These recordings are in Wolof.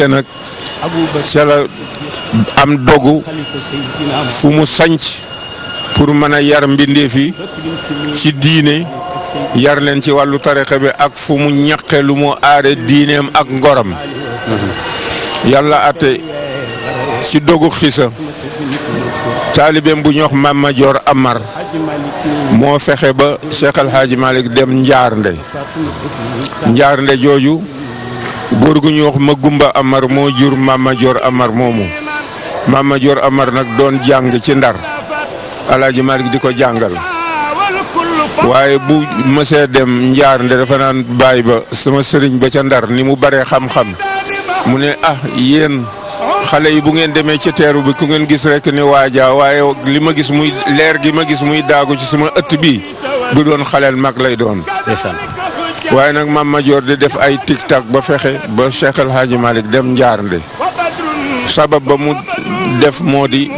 nekkee nag ca la am dogu fu mu sanc pour mën a yar mbindeef yi ci diine yar leen ci wàllu tarixa bi ak fu mu ñaqe lu mu aare diineem ak ngoram yàlla ate ci dogu xisa taalibeem bu ñox Mame Madior Amar moo fexe ba Cheikh El Hadji Malick dem Njaarnde jooju góor gu ñu wax Magumba Amar moo jur Mame Madior Amar moomu Mame Madior Amar nag doon jàng ci Ndar El Hadji Malick di ko jàngal waaye bu mësee dem Njaarnde dafa naan baay ba sama sëriñ ba ca Ndar ni mu baree xam-xam mu ne yéen xale yi bu ngeen demee ci teeru bi ku ngeen gis rek ni waaja waaye li ma gis muy leer gi ma gis muy daagu ci sama ëtt bi du doon xaleel mag lay doon. waaye nag Mame Madior di def ay tic-tac ba fexe ba Cheikh El Hadji Malick dem Njaarnde sabab ba mu def moo di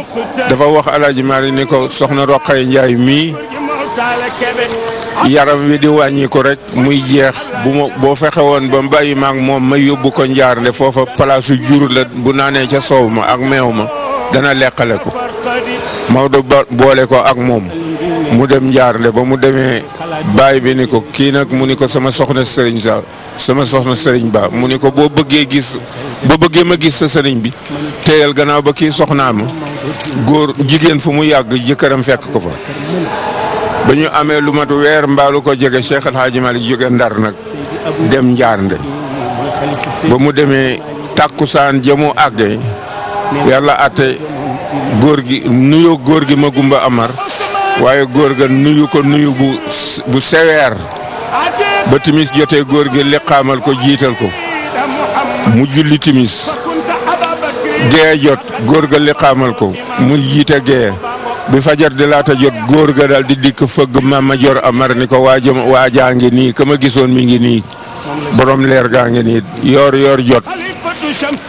dafa wax El Hadji Malick ni ko soxna Roqay Njaay mii yaram wi di wàññi ko rek muy jeex boo fexe woon ba bàyyi ma ak moom ma yóbbu ko Njaarnde foofa palaasu jur la bu naanee ca soow ma ak meew ma dana leqale ko Maodo boole ko ak moom mu dem Njaarnde ba mu demee baay bi ni ko kii nag mu ni ko sama soxna sëriñ ba mu ni ko boo bëggee ma gis sa sëriñ bi téyal gannaaw ba kii soxnaa ma góor jigéen fu mu yàgg jëkkëram fekk ko fa ba ñu amee lu mat weer mbaalu ko jege Cheikh El Hadji Malick jóge Ndar nag dem Njaarnde ba mu demee tàkkusaan jëmu àggee yàlla ate góor gi nuyoo góor gi Magumba Amar waaye góor ga nuyu ko nuyu bu seweer ba timis jotee góor gi liqaamal ko jiital ko mu julli timis gee jot góor ga liqaamal ko mu jiite gee bi fajar di laata jot góor ga daal di dikk fëgg Mame Madior Amar ni ko waajaa ngi nii ka ma gisoon mi ngi nii borom leer gaa ngi nii yoor jot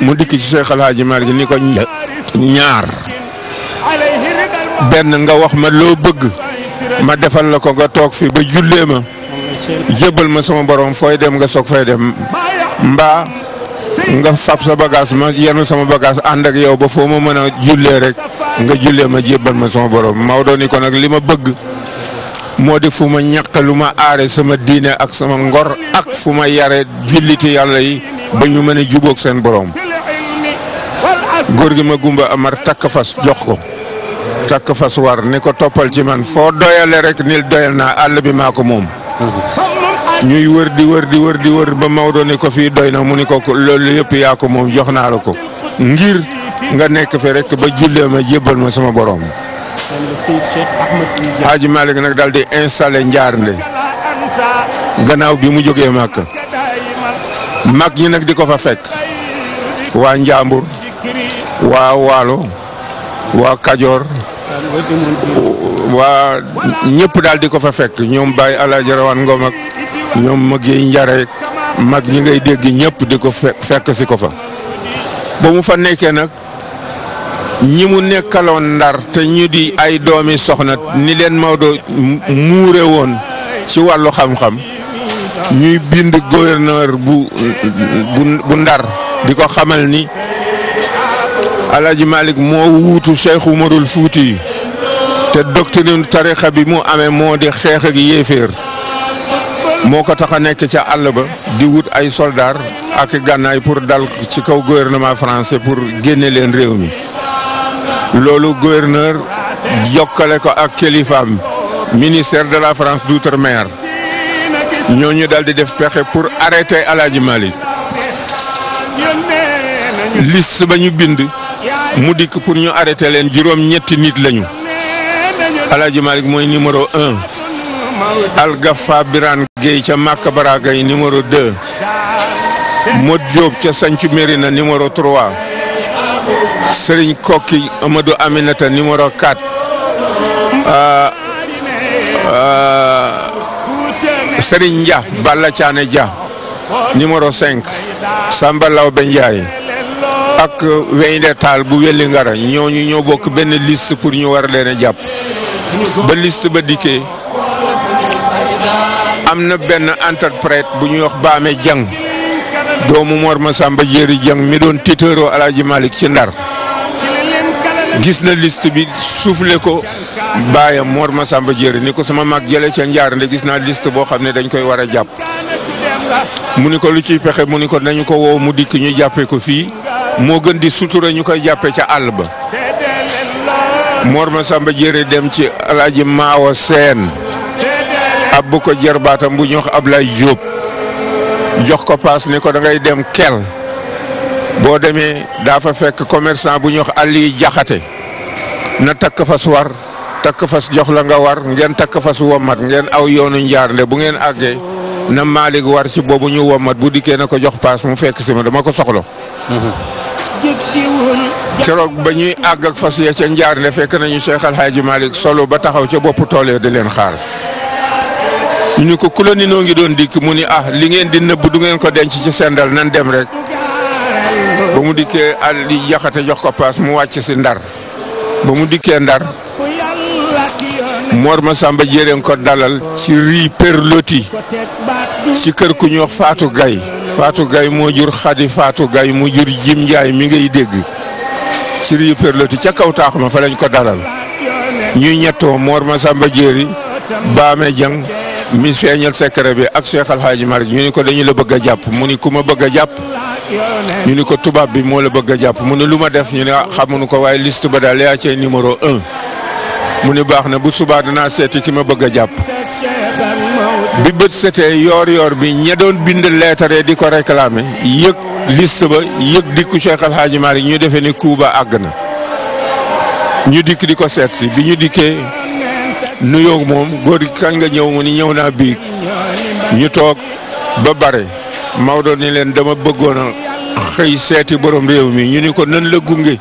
mu dikk ci Cheikh El Hadji Malick ni ko ñaar benn nga wax ma loo bëgg ma defal la ko nga toog fi ba jullee ma jébbal ma sama borom fooy dem nga soog fay dem mbaa nga fab sa bagage ma yenu sama bagage ànd ak yow ba foo ma mën a jullee rek nga jullee ma jébbal ma sama borom Maodo ni ko nag li ma bëgg moo di fu ma ñàkk lu ma aare sama diine ak sama ngor ak fu ma yare julliti yàlla yi ba ñu mën a jubóog seen borom góor gi Magumba Amar takk fas jox ko takk fas war ni ko toppal ci man foo doyale rek nil doyal naa àll bi maa ko moom ñuy wër di wër ba Maodo ni ko fii doy na mu ni ko loolu yëpp yaa ko moom jox naa la ko ngir nga nekk fi rek ba jullee ma jébbal ma sama borom. Hadji Malick nag daal di installé Njaarnde gannaaw bi mu jógee Màkka mag ñi nag di ko fa fekk waa Njàmbur waa Waalo waa Kajoor waa ñëpp daal di ko fa fekk ñoom Baye Alaaji Rawaan Ngom ak ñoom Maguette Njare mag ñi ngay dégg ñëpp di ko fekk si ko fa ba mu fa nekkee nag ñi mu nekkaloon Ndar te ñu di ay doomi soxna ni leen Maodo muure woon ci wàllu xam-xam ñuy bind gouverneur bu Ndar di ko xamal ni Alaaji Malick moo wuutu Cheikh Umarul Fuuti te doctrine tarixa bi mu amee moo di xeex ak yéeféer moo ko tax a nekk ca àll ba di wut ay soldaar ak gànnaay pour dal ci kaw gouvernement français pour génne leen réew mi loolu gouverneur jokkale ko ak kilifaam ministère de la France d'outre-mer ñooñu daal di def pexe pour arrêter Alaaji Malick liste ba ñu bind mu dikk pour ñu arrêter leen juróom-ñetti nit lañu Alaaji Malick mooy numéro 1 Algafa Birane Gueye ca Maka Baraka yi numéro 2 Mod Diop ca Sancu Mérina numéro 3 Serigne Kokki Amadou Aminata numéro 4 Serigne Dia Balla Thiané Dia numéro 5 Samba Lawbe Ndiaye ak Weynde Tall bu Welli Ngara ñooñu ñoo bokk benn liste pour ñu war leen a jàpp ba liste ba dikkee am na benn interprète bu ñuy wax Baame Jang doomu Mor Masamba Jéeri Jang mi doon tiiteeroo Alaaji Malick ci Ndar gis na liste bi soufflé ko baayam Mor Masamba Jéeri ni ko sama mag jële ca Njaarnde gis naa liste boo xam ne dañ koy war a jàpp mu ni ko lu ciy pexe mu ni ko nañu ko woo mu dikk ñu jàppee ko fii moo gën di sutura ñu koy jàppee ca àll ba. Mor Masamba Jéeri dem ci Alaaji Maawo Seen ab ko jarbaatam bu ñu wax Ablaye Diop jox ko paas ni ko da ngay dem kel boo demee daa fa fekk commerçant bu ñu wax Aliou Jaxate na takk fas war takk fas jox la nga war ngeen takk fas womat ngeen aw yoonu Njaarnde bu ngeen àggee na Malick war ci boobu ñu womat bu dikkee na ko jox paas mu fekk si ma dama ko soxla. keroog ba ñuy àgg ak fas ya ca Njaarnde fekk nañu Cheikh Al Hadji Malick solo ba taxaw ca bopp tool di leen xaar. ñu ni ko ku la ni noo ngi doon dikk mu ni li ngeen di nëbb du ngeen ko denc ci sendal nan dem rek ba mu dikkee Ali Jaxate jox ko paas mu wàcc si Ndar ba mu dikkee Ndar Mor Masamba Jéeri ko dalal ci rii Perloti ci kër ku ñuy wax Fatou Gaye moo jur Xadi Fatou Gaye mu jur Jim Njaay mi ngay dégg ci rii Perloti ca kaw taax ma fa lañ ko dalal ñuy ñettoo Mor Masamba Jéeri Baame Jang mi feeñal secret bi ak Cheikh Al Hadji Malick ñu ni ko dañu la bëgg a jàpp mu ni ku ma bëgg a jàpp ñu ni ko tubaab bi moo la bëgg a jàpp mu ni lu ma def ñu ne xamuñu ko waaye liste ba daal yaa cay numéro 1 mu ni baax na bu subaa danaa seeti ki ma bëgg a jàpp bi bët setee yoor bi ña doon bind leetare di ko réclamer yëg liste ba yëg dikku Cheikh Al Hadji Malick ñu defee ni Kuuba àgg na ñu dikk di ko seet si bi ñu dikkee nuyoo moom góor gi kañ nga ñëw mu ni ñëw naa biig ñu toog ba bare Maodo ni leen dama bëggoon a xëy seeti borom réew mi ñu ni ko nan la gunge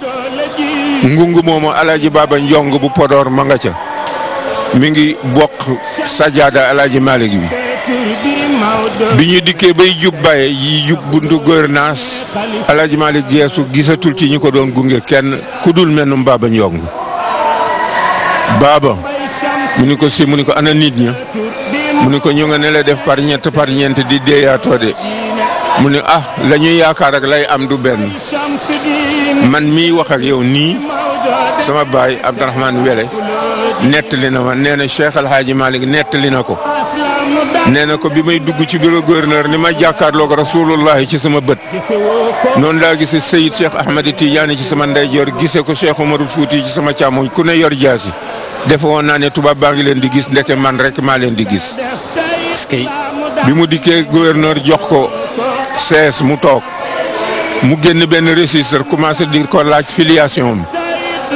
ngungu moomu Alaaji Baba Njong bu Podor ma nga ca mi ngi bokk sajaada Alaaji Malick bi ñu dikkee bay jub baye yi jub buntu gouvernance Alaaji Malick geesu gisatul ci ñi ko doon gunge kenn ku dul mennum Baba Njong Baba mu ni ko si mu ni ko ana nit ña mu ni ko ñu nga ne la def par ñeent di deeyaatoo de mu ni la ñuy yaakaar ak lay am du benn man mii wax ak yow nii sama baay Abdourahmane Wele nettali na ma nee na Cheikh Al Hadji Malick nettali na ko nee na ko bi may dugg ci bureau gouverneur ni ma jàkkaarloog rasulullahi ci sama bët noonu laa gisee Seyid Cheikh Ahmed Tidiane ci sama ndeyjoor gisee ko Cheikh Omarul Fouti ci sama càmmoñ ku ne yor jaasi defe woon naa ne tubaab baa ngi leen di gis ndeke man rek maa leen di gis. bi mu dikkee gouverneur jox ko sees mu toog mu génn benn registre commencé di ko laaj filiation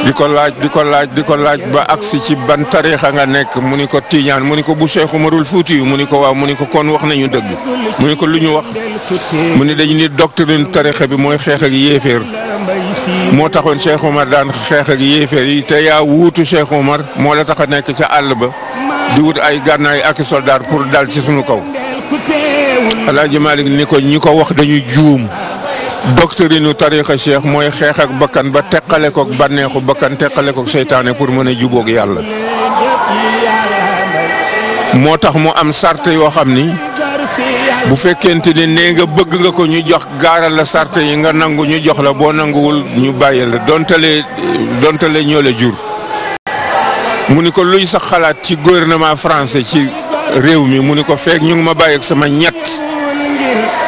di ko laaj ba agsi ci ban tariixa nga nekk mu ni ko Tidiane mu ni ko bu Cheikh Omarul Fouti mu ni ko waaw mu ni ko kon wax nañu dëgg mu ni ko lu ñu wax mu ni dañu ni doctrine tariixa bi mooy xeex ak yéeféer moo taxoon Cheikh Omar daan xeex ak yéeféer yi te yaa wuutu Cheikh Omar moo la tax a nekk ca àll ba di wut ay gànnaay ak i soldat pour dal ci sunu kaw Alaaji Malick ni ko ñi ko wax dañu juum doctrine tariixa Cheikh mooy xeex ak bakkan ba teqale koog bànneexu bakkan teqale koog seytaane pour mën a jubóog yàlla moo tax mu am sart yoo xam ni bu fekkente ne nee nga bëgg nga ko ñu jox gaaral la sart yi nga nangu ñu jox la boo nanguwul ñu bàyyi la dontale ñoo la jur mu ni ko luy sax xalaat ci gouvernement français ci réew mi mu ni ko feek ñu ngi ma bàyyi ak sama ñett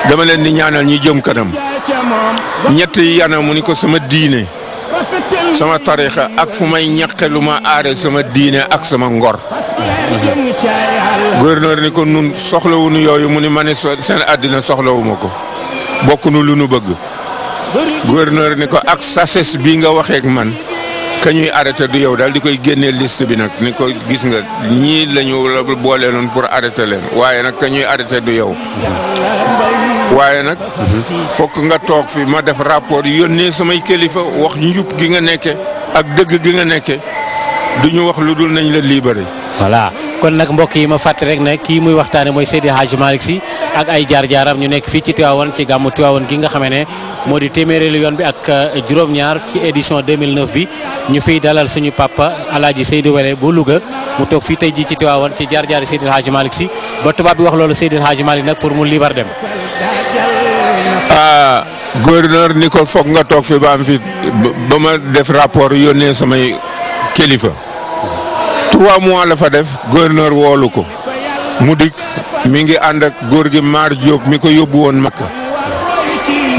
dama leen di ñaanal ñu jëm kanam ñett yi yana mu ni ko sama diine sama tariixa ak fu may ñaqe lu ma aare sama diine ak sama ngor gouverneur ni ko nun soxlawuñu yooyu mu ni ma ne seen àddina soxlawuma ko bokk nu lu nu bëgg gouverneur ni ko ak sases bi nga waxeek man ka ñuy arrêté du yow daal di koy génnee liste bi nag ni ko gis nga ñii la ñu boole noonu pour arrêté leen waaye nag ka ñuy arrêté du yow waaye nag fokk nga toog fi ma def rapport yónnee samay kilifa wax njub gi nga nekke ak dëgg gi nga nekke du ñu wax lu dul nañ la libéré. voilà kon nag mbokk yi ma fàttali rek ne kii muy waxtaane mooy Seydi Hadji Malick Sy ak ay jaar-jaaram ñu nekk fii ci Tivaouane ci gàmmu Tivaouane gi nga xamee ne moo di téeméereelu yoon bi ak juróom-ñaar ci édition 2009 bi ñu fiy dalal suñu papa Alaaji Seydou Wele bu Louga mu toog fii tey jii ci Tivaouane ci jaar-jaari Seydi Hadji Malick Sy ba tubaab bi wax loolu Seydi Hadji Malick nag pour mu libar dem gouverneur ni ko foog nga toog fi ba am fi ba ma def rapport yónnee samay kilifa 3 mois la fa def gouverneur woolu ko mu dikk mi ngi ànd ak góor gi Mar Diop mi ko yóbbu woon Makka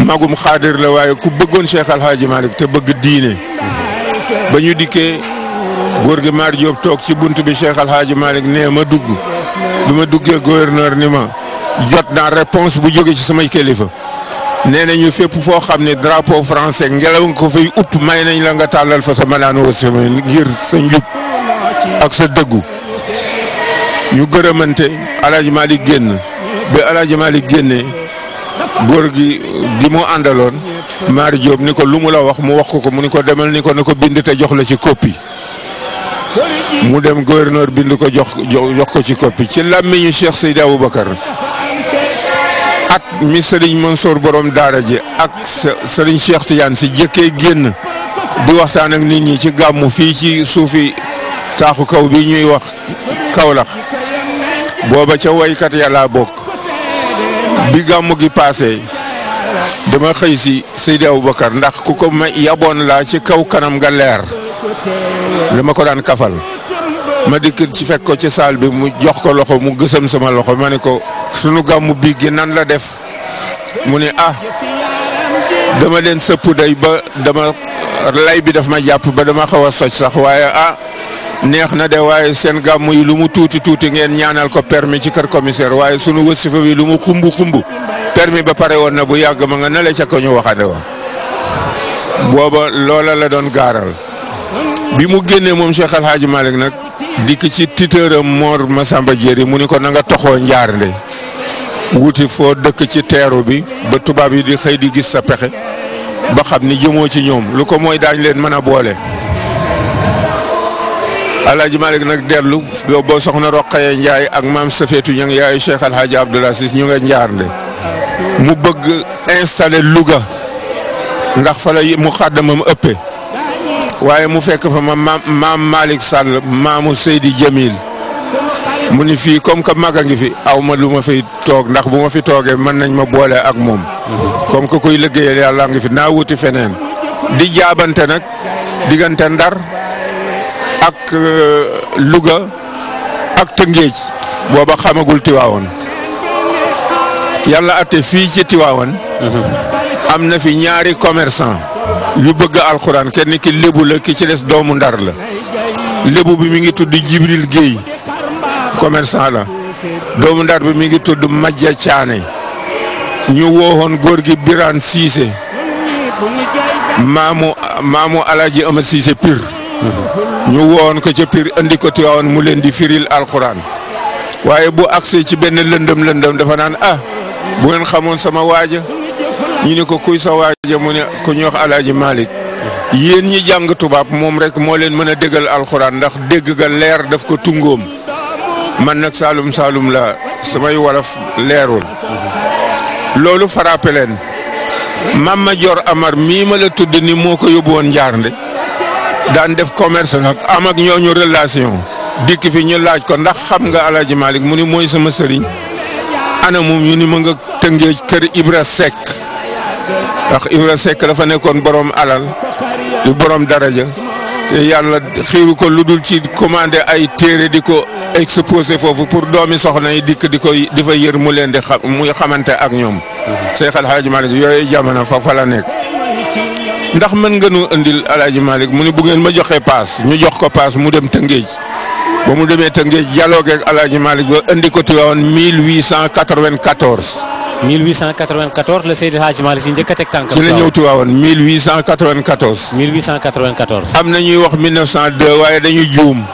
magum xaadir la waaye ku bëggoon Cheikh Al Hadji Malick te bëgg diine ba ñu dikkee góor gi Mar Diop toog ci bunt bi Cheikh Al Hadji Malick nee ma dugg bi ma duggee gouverneur ni ma jot naa réponse bu jóge ci samay kilifa nee nañu fépp foo xam ne drapeau français ngelaw nga ko fay upp may nañ la nga tàllal fa sa malaan wasi ngir sa njub ak sa dëggu ñu gërëmante El Hadji Malick génn ba El Hadji Malick génnee góor gi mu àndaloon Mar Diop ni ko lu mu la wax mu wax ko mu ni ko demal ni ko na ko bind te jox la ci copie mu dem gouverneur bind ko jox ko ci copie ci làmmiñu Cheikh Seydi Aboubacar at mi Serigne Mansour borom daara ji ak Serigne Cheikh Tidiane si jëkkee génn di waxtaan ak nit ñi ci gàmmu fii ci suufi taaxu kaw bi ñuy wax Kaolack booba ca waykat yàlla bokk bi gàmmu gi paase dama xëy si Seydi Aboubacar ndax ku ko ma yaboon laa ci kaw kanam nga leer dama ko daan kafal ma dikk ci fekk ko ci saal bi mu jox ko loxo mu gësam sama loxo ma ne ko sunu gàmmu bii gi nan la def mu ne dama leen sëpp day ba dama lay bi daf ma jàpp ba dama xaw a soj sax waaye neex na de waaye seen gàmmu yi lu mu tuuti tuuti ngeen ñaanal ko permis ci kër commissaire waaye sunu wasifa wi lu mu xumbu xumbu permis ba pare woon na bu yàgg ma nga nale ca ko ñu waxande wa booba loola la doon gaaral bi mu génnee moom Cheikh Al Hadji Malick nag dikk ci titeuram Mor Massamba Diéry mu ni ko na nga toxoo Njaarnde wuti foo dëkk ci teeru bi ba tubaab yi di xëy di gis sa pexe ba xam ni jëmoo ci ñoom lu ko mooy daañ leen mën a boole. El Hadji Malick nag dellu boo soxna Roqaye Ndiaye ak maam Safeetu Ñang yaayu Cheikh Al Hadji Abdoul Aziz ñu nga Njaarnde mu bëgg installer Louga ndax fa la mu xàddamam ëppee waaye mu fekk fa maam Malick Sall maamu Seydi Jamil mu ni fii comme que mag a ngi fi aw ma lu ma fiy toog ndax bu ma fi toogee mën nañ ma boole ak moom comme que kuy liggéeyal yàlla ngi fi naa wuti feneen di jaabante nag diggante Ndar ak Louga ak Tëngéej booba xamagul Tiwaawoon yàlla ate fii ci Tiwaawoon am na fi ñaari commerçant yu bëgg alxuraan kenn ki lébu la ki ci des doomu Ndar la lébu bi mi ngi tudd Jibril Guèye commerçant la doomu Ndar bi mi ngi tudd Majja Caane ñu woowoon góor gi Birane Cissé maamu Alaaji Ama Cissé Pire ñu woowoon ko ca Pire andi ko Tiwaawoon mu leen di firil alxuraan waaye bu agsee ci benn lëndëm dafa naan bu ngeen xamoon sama waaja ñu ne ko kuy sa waaja mu ne ku ñuy wax Alaaji Malick yéen ñi jàng tubaab moom rek moo leen mën a déggal alxuraan ndax dégg ga leer daf ko tungoom man nag saalum la samay wolof leerul loolu frappé leen Mama Dior Amar mii ma la tudd ni moo ko yóbbu woon Njaarnde daan def commerce nag am ak ñooñu relation dikk fi ñu laaj ko ndax xam nga Alaaji Malick mu ni mooy sama sëriñ ana moom ñu ni ma nga Tëngéej kër Ibra Seck ndax Ibra Seck dafa nekkoon borom alal di borom daraja te yàlla xiiru ko lu dul ci commandé ay téere di ko exposé foofu pour doomi soxna yi dikk di fa yër mu leen di muy xamante ak ñoom. Cheikh Al Hadji Malick yooyu jamono fa la nekk. ndax mën nga nu indil El Hadji Malick mu ni bu ngeen ma joxee paas ñu jox ko paas mu dem Tëngéej ba mu demee Tëngéej dialogue ak El Hadji Malick ba indi ko Tiwaawan 1894. 1894 la Seydi Hadji Malick si njëkk a teg tànkam. ci la ñëw Tiwaawan 1894. 1894. am na ñuy wax 1902 waaye dañu juum.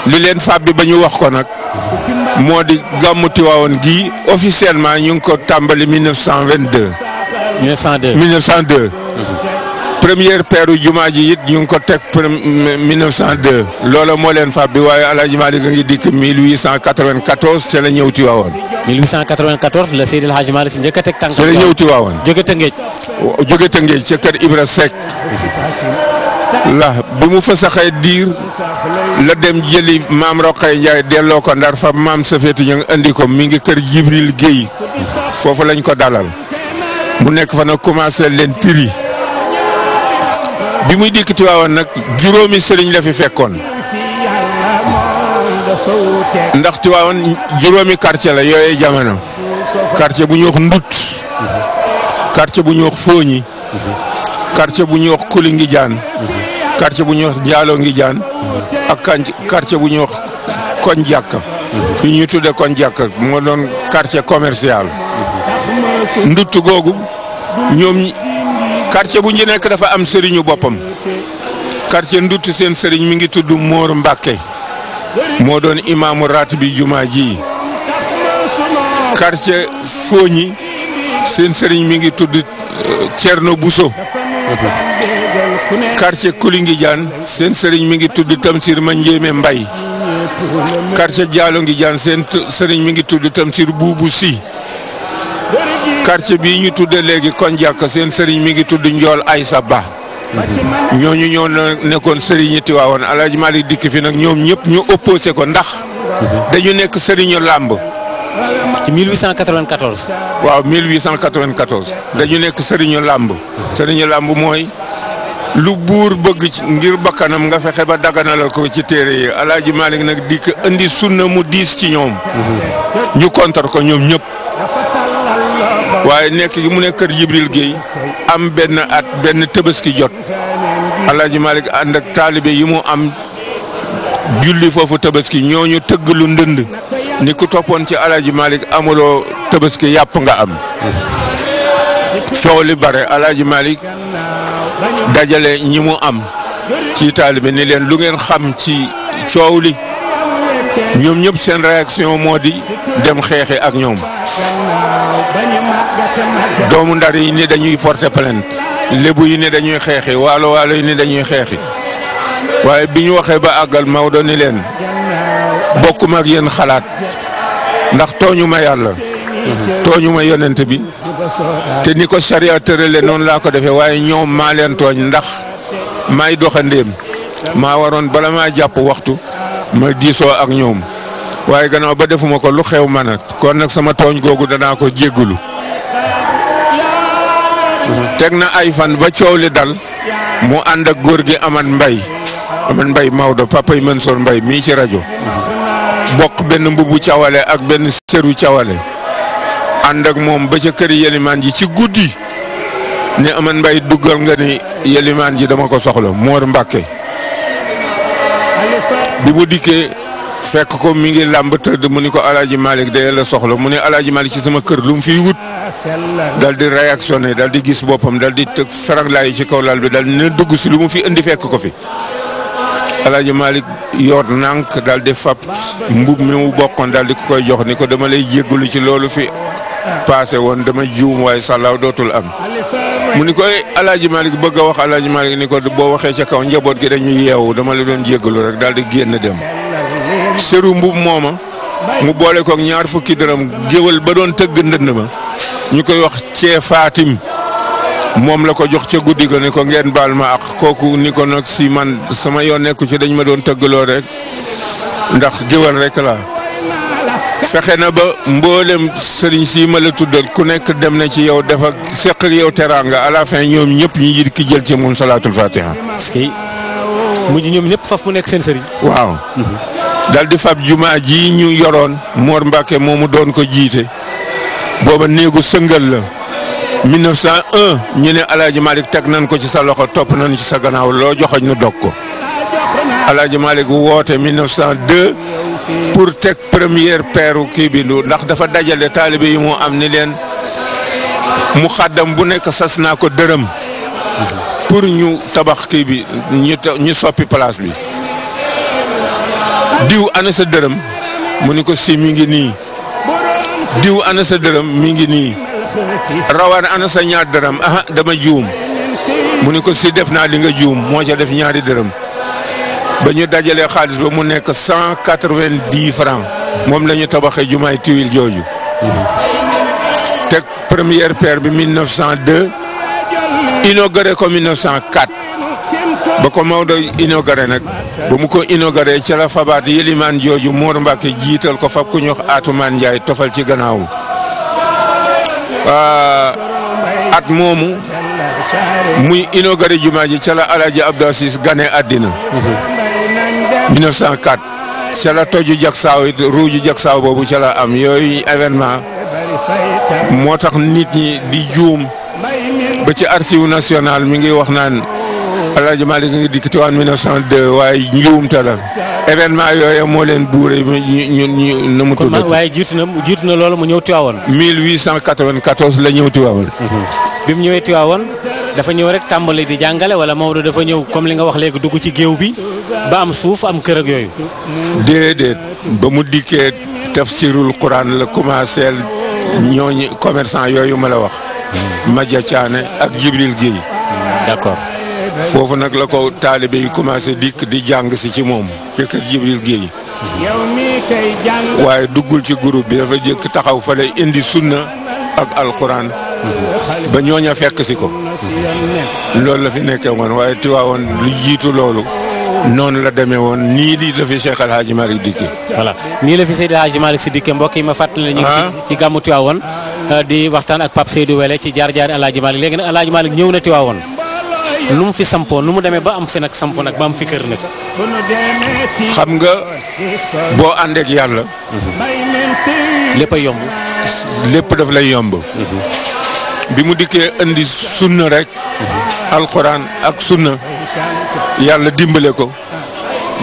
li leen fab bi ba ñu wax ko nag. moo di gàmmu Tiwaawan gii officiellement ñu ngi ko tàmbali 1922. 1902. première peeru jumaa ji it ñu ngi ko teg 1902 loola moo leen fab bi waaye El Hadji Malick a ngi dikk 1894 te la ñëw Tiwaawan. 1894 la Seydi El Hadji Malick si njëkk a teg tànkam. te la ñëw Tiwaawan. jóge Tëngéej. jóge Tëngéej ca kër Ibra Seck. la bi mu fa saxee diir la dem jëli maam Roqaye Ndiaye delloo ko Ndar fa maam Safeetu ñu andi ko mi ngi kër Jibril Guèye foofu lañ ko dalal mu nekk fa nag commencé leen piri bi muy dikk Tiwaawan nag juróomi sëriñ la fi fekkoon ndax Tiwaawan juróomi quartier la yooyee jamono quartier bu ñuy wax Ndut quartier bu ñuy wax Fooñi quartier bu ñuy wax Kuli Ngijaan quartier bu ñuy wax Jaalo Ngijaan ak quartier bu ñuy wax Koñ Jàkka fi ñuy tudde Koñ Jàkka moo doon quartier commercial Ndut googu ñoom quartier bu ñu nekk dafa am sëriñu boppam quartier Ndut seen sëriñ mi ngi tudd Moor Mbàkke moo doon imaamu raat bi jumaa ji quartier Fooñi seen sëriñ mi ngi tudd Cerno Buso quartier Kulingijaan seen sëriñ mi ngi tudd Tamsir Manjéeme Mbay quartier Jaalo Ngijaan seen sëriñ mi ngi tudd Tamsir Buubu Si quartier bii ñu tudde léegi Koñ Jàkka seen sëriñ mi ngi tudd Njool Aysa Ba ñooñu ñoo nekkoon sëriñi Tiwaawan Alaaji Malik dikk fi nag ñoom ñëpp ñu opposé ko ndax dañu nekk sëriñu làmb ci 1894. waaw 1894 dañu nekk sëriñu làmb sëriñu làmb mooy lu buur bëgg ngir bakkanam nga fexe ba daganalal ko ci téere yi Alaaji Malik nag dikk indi sunna mu diis ci ñoom ñu kontar ko ñoom ñëpp waaye nekk gi mu nekk kër Jibril Guèye am benn at benn Tabaski jot Alaaji Malik ànd ak taalibe yi mu am julli foofu Tabaski ñooñu tëgg lu ndënd ni ku toppoon ci Alaaji Malik amuloo Tabaski yàpp nga am coow li bare Alaaji Malik dajale ñi mu am ci taalibe ni leen lu ngeen xam ci coow li ñoom ñëpp seen réaction moo di dem xeexi ak ñoom doomu Ndar yi ni dañuy porter plainte lébu yi ni dañuy xeexi waalo yi ni dañuy xeexi waaye bi ñu waxee ba àggal Maodo ni leen bokkuma ak yéen xalaat ndax tooñu ma yàlla tooñu ma yonent bi te ni ko sariya tërale noonu laa ko defee waaye ñoom maa leen tooñ ndax maay doxandéem maa waroon bala maa jàpp waxtu ma diisoo ak ñoom waaye gannaaw ba defuma ko lu xew ma nag kon nag sama tooñ googu danaa ko jéggulu teg na ay fan ba coow li dal mu ànd ak góor gi Amat Mbay Maodo papa yi Mansour Mbay mii ci rajo bokk benn mbubu cawale ak benn seru cawale ànd ak moom ba ca këri yelimaan ji ci guddi ne Amat Mbay duggal nga ni yelimaan ji dama ko soxla Moor Mbàkke bi mu dikkee fekk ko mi ngi làmb tëdd mu ni ko Alaaji Malik day la soxla mu ne Alaaji Malik ci sama kër lu mu fiy wut dal di réactionné dal di gis boppam dal di tëg feranglaay ci kaw lal bi dal dina dugg si lu mu fi indi fekk ko fi Alaaji Malik yoot nànk dal di fab mbub mi mu bokkoon dal di ko koy jox ni ko dama lay jéggalu ci loolu fi passé woon dama juum waaye sàllaaw dootul am mu ni ko Alaaji Malik bëgg a wax Alaaji Malik ni ko boo waxee ca kaw njaboot gi dañuy yeewu dama la doon jéggalu rek dal di génn dem seru mbub mooma mu boole koog 20 dërëm géwal ba doon tëgg ndënd ma ñu koy wax cee Fatim moom la ko jox ca guddi ga ni ko ngeen baal ma ak kooku ni ko nag si man sama yoon nekku ci dañ ma doon tëggaloo rek ndax géwal rek la fexe na ba mboolem sëriñ si ma la tuddal ku nekk dem na ci yow dafa seq ak yow teraanga à la fin ñoom ñëpp ñi yit ki jël ci moom salaatul fatiha. parce que mujj ñoom ñëpp faf mu nekk seen sëriñ. waaw. dal di fab jumaa ji ñu yoroon Moor Mbàkke moomu doon ko jiite booba néegu sëngal la 1901 ñu ne Alaaji Malik teg nañ ko ci sa loxo topp nañ ci sa gannaaw loo joxoñ nu dog ko Alaaji Malik woote 1902 pour teg première peeru kii bi ndax dafa dajale taalibe yi moo am ni leen mu xaddam bu nekk sas naa ko dërëm pour ñu tabax kii bi ñu soppi place bi diw ana sa dërëm mu ni ko si mi ngi nii diw ana sa dërëm mi ngi nii rawaan ana sa ñaar dërëm aha dama juum mu ni ko si def naa li nga juum moo ca def ñaari dërëm ba ñu dajalee xaalis ba mu nekk 190 francs moom la ñu tabaxee jumaay Tiwil jooju teg première pierre bi 1902 inauguré ko 1904 ba ko Maodo inauguré nag ba mu ko inauguré ca la fabaat yëlimaan jooju Moor Mbàkke jiital ko fab ku ñu wax Atumaan Njaay tofal ci gannaaw at moomu muy inauguré jumaa ji ca la Alaaji Abdou Aziz gane àddina 1904 ca la toju jagsaaw it ruuju jagsaaw boobu ca la am yooyu événement moo tax nit ñi di juum ba ci archive national mi ngi wax naan Alaaji Malick ngi dikk Tiwaawan 1902 waaye njuumte la événement yooyu moo leen buure ñu nu mu tudd. waaye jiitu na loolu mu ñëw Tiwaawan. 1894 la ñëw Tiwaawan. bi mu ñëwee Tiwaawan dafa ñëw rek tàmbali di jàngale wala Maodo dafa ñëw comme li nga wax léegi dugg ci géew bi ba am suuf am kër ak yooyu. déedéet ba mu dikkee tafsirul Quran la commencé ñooñu commerçant yooyu ma la wax. Madia Thiané ak Jibril Guèye. d'accord. foofu nag la ko taalibe yi commencé dikk di jàng si ci moom ci kër Jibril Guèye. waaye duggul ci groupe bi dafa jëkk taxaw fa lay indi sunna ak alquran. ba ñooña fekk si ko. loolu la fi nekkee woon waaye Tiwaawoon lu jiitu loolu. noonu la demee woon nii di la fi Cheikh El Hadj Malick dikkee. voilà nii la fi Seydi Hadj Malick si dikkee mbokk yi ma fàttali ne ñu ngi ci gàmmu Tiwaawoon di waxtaan ak Pape Seydou Wele ci jaar-jaari El Hadj Malick léegi nag El Hadj Malick ñëw na Tiwaawoon nu mu fi sampoo nu mu demee ba am fi nag samp nag ba am fi kër nag. xam nga boo àndeek yàlla. lépp a yomb. lépp daf lay yomb. bi mu dikkee indi sunna rek. alxuraan ak sunna. yàlla dimbale ko.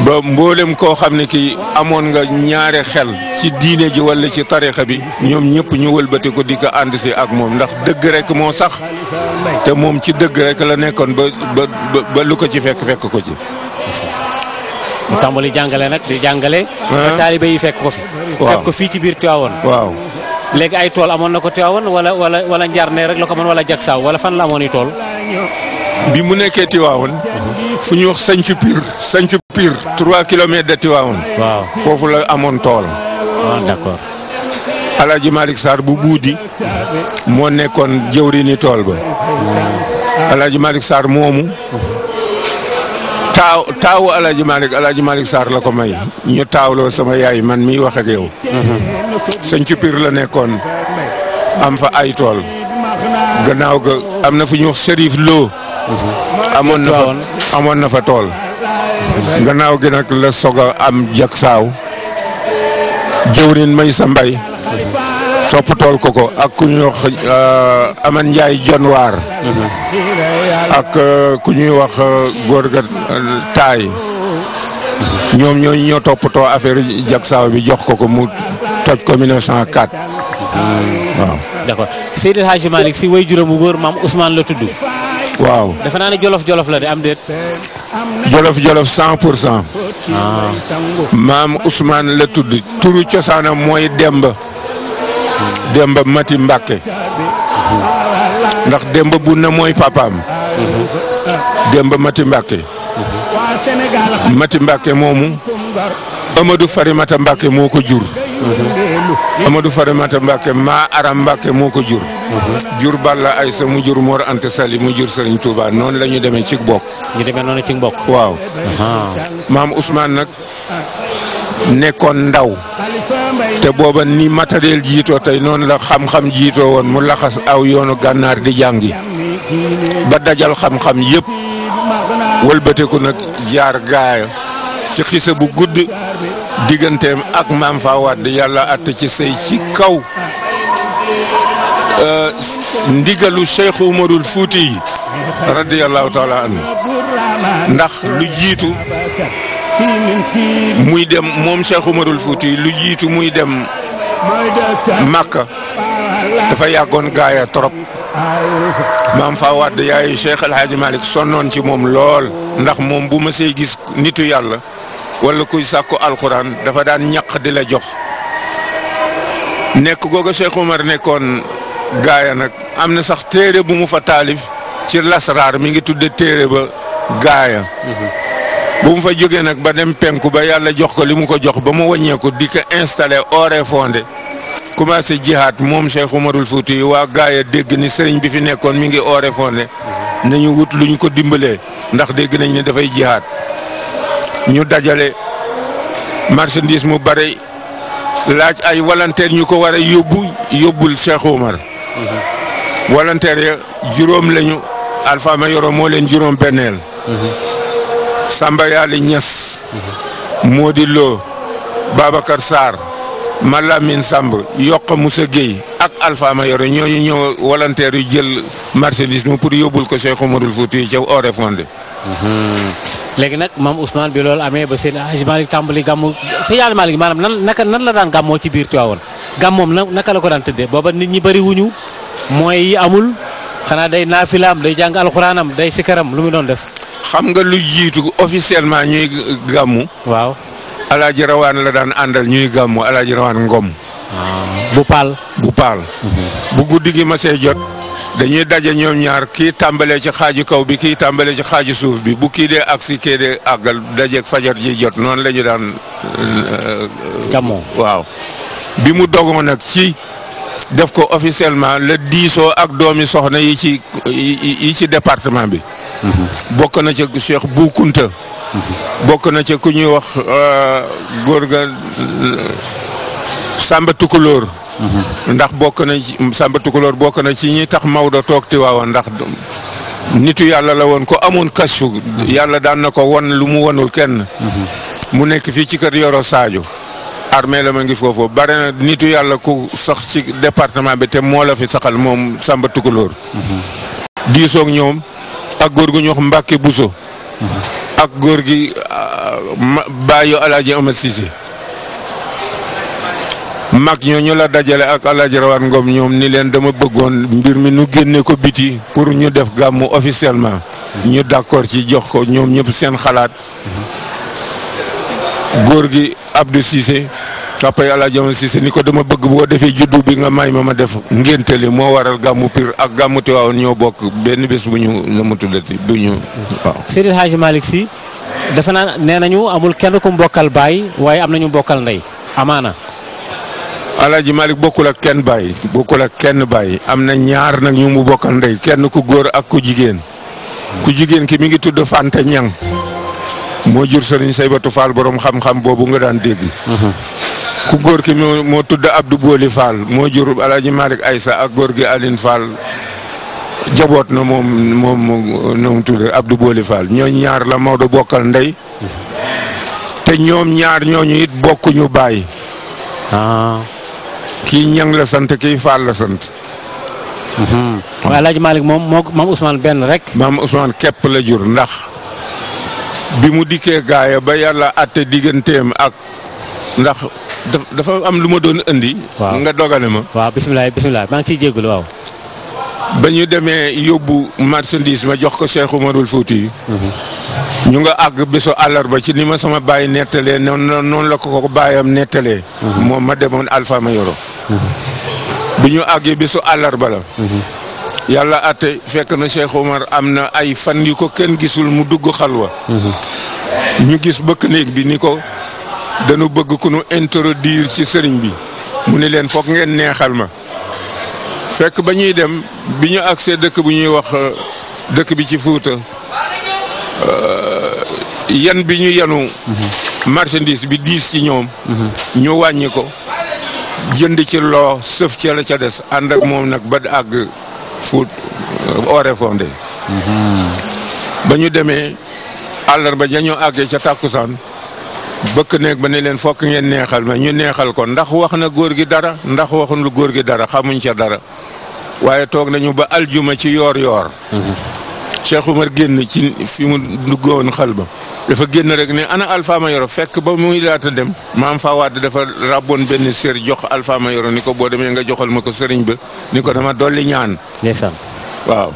ba mboolem koo xam ne kii amoon nga ñaare xel ci diine ji wala ci tarixa bi ñoom ñëpp ñu wëlbati ko di ko ànd si ak moom ndax dëgg rek moo sax te moom ci dëgg rek la nekkoon ba lu ko ci fekk ko ci. mu tàmbali jàngale nag di jàngale. ba taalibe yi fekk ko fi. fekk ko fii ci biir Tiwaawoon. waaw léegi ay tool amoon na ko Tiwaawoon wala Njarne rek la ko mën wala Jaksaaw wala fan la amoon i tool. bi mu nekkee Tiwaawoon fu ñuy wax Sancu Pire 3 kilomètres de Tiwaawoon. waaw foofu la amoon tool. waaw d'accord. Alaaji Malick Sarr bu buudi moo nekkoon jëwriñu tool ba. Alaaji Malick Sarr moomu taawu Alaaji Malick Sarr la ko may ñu taawloo sama yaay man miy wax ak yow. Sancu Pire la nekkoon am fa ay tool. gannaaw ga am na fu ñuy wax Serif Lo. amoon na fa tool. gannaaw gi nag la soog a am Jaksaaw. jëwrin may sa mbay. sopp tool ko ak ku ñuy wax Aman Njaay Jonwaar. ak ku ñuy wax góor ga Taay. ñoom ñoo toppatoo affaire Jaksaaw bi jox ko mu toj ko 1904. waaw. d'accord Seydi Hadji Malick si way juróom bu góor maam Ousmane la tudd. waaw defe naa ne jolof la de am déet. jolof 100%. maam Ousmane la tudd turu cosaanam mooy Demba Mati Mbàkke ndax Demba bu na mooy papaam. Demba Mati Mbàkke. Mati Mbàkke moomu Amadou Farimata Mbàkke moo ko jur. Amadou Farimata Mbàkke maa Aram Mbàkke moo ko jur. jur Balla Aysa mu jur Mor Anta Sali mu jur Serigne Touba noonu la ñu demee ci bokk. ñu demee noonu ci mbokk. waaw. maam Ousmane nag nekkoon ndaw. te booba ni matériel jiitoo tey noonu la xam-xam jiitoo woon mu laxas aw yoonu gànnaar di jàngi. ba dajal xam-xam yëpp. wëlbateku nag jaar gaaya ci xisa bu gudd. digganteem ak maam fa wadd yàlla àtte ci sëy ci kaw ndigalu Cheikh Umarul Fuuti yi radiyallahu taala anhu ndax lu jiitu muy dem moom Cheikh Umarul Fuuti yi lu jiitu muy dem Makka dafa yàggoon gaaya trop maam fa wadd yaayu Cheikh El Hadj Malick sonnoon ci moom lool ndax moom bu ma see gis nitu yàlla wala kuy sàkku alxuraan dafa daan ñaq di la jox nekk googa Cheikh Omar nekkoon gaaya nag am na sax téere bu mu fa taalif ci lasraar mi ngi tudde téere ba gaaya bu mu fa jógee nag ba dem penku ba yàlla jox ko li mu ko jox ba mu wàññeeku di ko installé ore fondé commencé jihaat moom Cheikh Omarul Fuuti yi waa gaaya dégg ni sëriñ bi fi nekkoon mi ngi ore fondé nañu wut lu ñu ko dimbalee ndax dégg nañ ne dafay jihaat ñu dajale marchandise mu bare laaj ay volontaire ñu ko war a yóbbul Cheikh Omar volontaire ya juróom lañu Alpha Mayoro moo leen juróom benneel Samba Yali Niass Mody Lo Babacar Sarr Malamine Samb Yokk Moussa Gueye ak Alpha Mayoro ñooñu ñëw volontaire yu jël marchandise mi pour yóbbul ko Cheikh Omarul Fouti ca Oréfondé. léegi nag maam Ousmane bi loolu amee ba seen Hadj Malick tàmbali gàmmu te yàlla Malick maanaam nan la daan gàmmoo ci biir Tivaouane gàmmoom naka la ko daan tëddee booba nit ñi bëri wuñu mooy yi amul xanaa day naafilaam day jàng alxuraanam day sikaram lu mu doon def. xam nga lu jiitu officiellement ñuy gàmmu. waaw. Alaaji Rawaan la daan àndal ñuy gàmmu Alaaji Rawaan Ngom. bu paal. bu guddi gi ma see jot. dañuy daje ñoom ñaar kii tàmbalee ci xaaju kaw bi kii tàmbalee ci xaaju suuf bi bu kii dee agsi kii dee àggal dajeeg fajar ji jot noonu la ñu daan. gàmmoo waaw. bi mu dogoon nag ci def ko officiellement le diisoo ak doomi soxna yi ci département bi. bokk na ca Cheikh Bou Kounta. bokk na ca ku ñuy wax góor ga Samba Tukulóor. ndax bokk na ci Samba Tukulóor bokk na ci ñi tax Maodo toog Tiwaawan ndax nitu yàlla la woon ko amoon kasu yàlla daan na ko won lu mu wonul kenn. mu nekk fii ci kër Yoro Sadio. armée la ma ngi foofu bare na nitu yàlla ku sax ci département bi te moo la fi saxal moom Samba Tukulóor. diisoog ñoom ak góor gu ñu wax Mbacke Bousso. ak góor gi Bayo Alaaji Amat Cissé. mag ñooñu la dajale ak Alaaji Rawaan Ngom ñoom ni leen dama bëggoon mbir mi nu génne ko biti pour ñu def gàmmu officiellement. ñu d'accord ci jox ko ñoom ñëpp seen xalaat. góor gi Abdou Cissé papa yi Alaaji Amat Cissé ni ko dama bëgg boo defee juddu bi nga may ma def ngénte li moo waral gàmmu Pire ak gàmmu Tiwaawan ñoo bokk benn bés bu ñu la mu tuddati bu ñu waaw. Seydi Hadji Malick Sy defe naa nee nañu amul kenn ku mbokkal baay waaye am nañu mbokkal ndey amaana. Alaaji Malick bokkul ak kenn baay bokkul ak kenn baay am na ñaar nag ñu mu bokkal ndey kenn ku góor ak ku jigéen. ku jigéen ki mi ngi tudd Fante Ñang moo jur Sëriñ Saybatu Fall borom xam-xam boobu nga daan dégg. ku góor ki moo tudd Abdou Boli Fall moo jur Alaaji Malick Aysa ak góor gi Aline Fall jaboot na moom tudd Abdou Boli Fall ñooñ ñaar la Maodo bokkal ndey te ñoom ñaar ñooñu it bokkuñu baay. kii Ñang la sant kii Fall la sant. waaye Alaaji Malick moom maam Ousmane benn rek. maam Ousmane képp la jur ndax bi mu dikkee gaaya ba yàlla àtte digganteem ak ndax dafa am lu ma doon indi. nga dogale ma. waaw bisimilah maa ngi ciy jégalu waaw. ba ñu demee yóbbu marchandise ma jox ko Cheikh Omarul Fouti. ñu nga àgg bésu àllarba ci ni ma sama baay nettalee noonu la ko baayam nettalee. moom ma demoon Alpha Mayoro. bi ñu àggee bésu àllarba la. yàlla àtte fekk na Cheikh Omar am na ay fan yu ko kenn gisul mu dugg xalwa. ñu gis bëkk néeg bi ni ko dañu bëgg ku nu introduire ci sëriñ bi mu ni leen foog ngeen neexal ma. fekk ba ñuy dem bi ñu agsee dëkk bu ñuy wax dëkk bi ci Fuuta yan bi ñu yanu marchandise bi diis ci ñoom ñu wàññi ko jënd ci loo sëf ca la ca des ànd ak moom nag ba àgg Fuut Oréfondé ba ñu demee àllarba ja ñu àggee ca tàkkusaan bëkk néeg ba ne leen fokk ngeen neexal ma ñu neexal ko ndax wax na góor gi dara ndax waxuñ lu góor gi dara xamuñ ca dara waaye toog nañu ba aljuma ci yoor Cheikh Oumar génn ci fi mu duggoon xal ba dafa génn rek ne ana Alpha Mayoro fekk ba muy laata dem maam Fawad dafa ràbboon benn sér jox Alpha Mayoro ni ko boo demee nga joxal ma ko sëriñ ba ni ko dama dolli ñaan. ndeysaan waaw